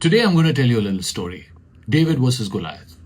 Today I'm going to tell you a little story. David versus Goliath.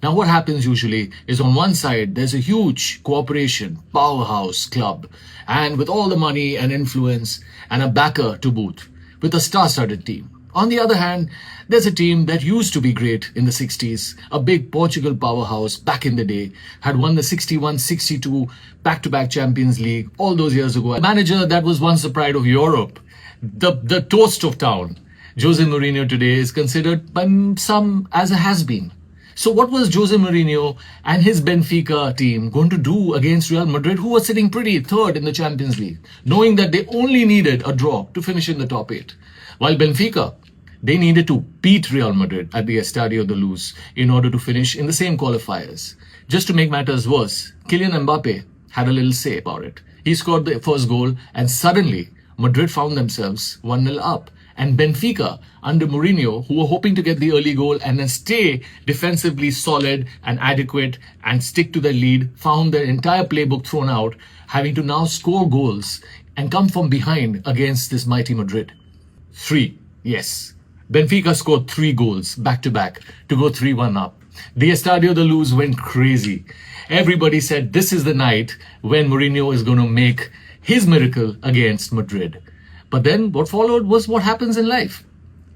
Now what happens usually is on one side there's a huge cooperation, powerhouse club and with all the money and influence and a backer to boot with a star-studded team. On the other hand, there's a team that used to be great in the 60s, a big Portugal powerhouse back in the day, had won the 61-62 back-to-back Champions League all those years ago. A manager that was once the pride of Europe, the toast of town. Jose Mourinho today is considered by some as a has-been. So what was Jose Mourinho and his Benfica team going to do against Real Madrid, who was sitting pretty third in the Champions League, knowing that they only needed a draw to finish in the top 8? While Benfica, they needed to beat Real Madrid at the Estadio de Luz in order to finish in the same qualifiers. Just to make matters worse, Kylian Mbappe had a little say about it. He scored the first goal and suddenly Madrid found themselves 1-0 up. And Benfica, under Mourinho, who were hoping to get the early goal and then stay defensively solid and adequate and stick to their lead, found their entire playbook thrown out, having to now score goals and come from behind against this mighty Madrid. 3. Yes. Benfica scored 3 goals back-to-back to go 3-1 up. The Estadio de Luz went crazy. Everybody said this is the night when Mourinho is going to make his miracle against Madrid. But then what followed was what happens in life.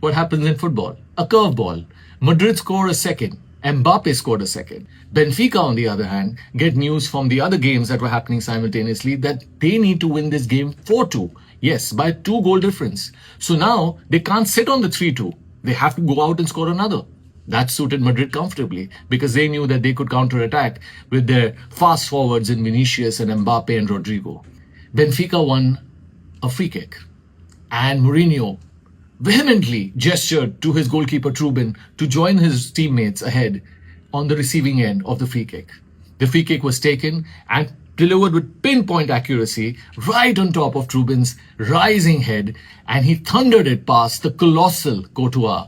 What happens in football. A curveball. Madrid score a second. Mbappe scored a second. Benfica, on the other hand, get news from the other games that were happening simultaneously that they need to win this game 4-2. Yes, by 2-goal difference. So now they can't sit on the 3-2. They have to go out and score another. That suited Madrid comfortably because they knew that they could counter-attack with their fast forwards in Vinicius and Mbappe and Rodrigo. Benfica won a free kick. And Mourinho vehemently gestured to his goalkeeper Trubin to join his teammates ahead on the receiving end of the free kick. The free kick was taken and delivered with pinpoint accuracy right on top of Trubin's rising head, and he thundered it past the colossal Courtois,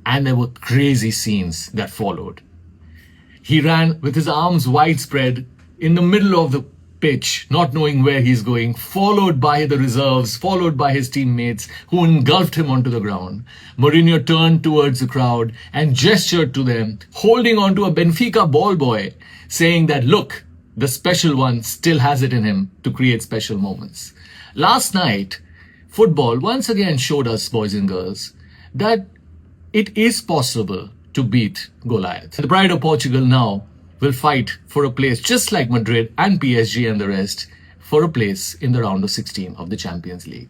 and there were crazy scenes that followed. He ran with his arms widespread in the middle of the pitch, not knowing where he's going, followed by the reserves, followed by his teammates who engulfed him onto the ground. Mourinho turned towards the crowd and gestured to them, holding onto a Benfica ball boy, saying that, look, the special one still has it in him to create special moments. Last night, football once again showed us, boys and girls, that it is possible to beat Goliath. The pride of Portugal now will fight for a place, just like Madrid and PSG and the rest, for a place in the round of 16 of the Champions League.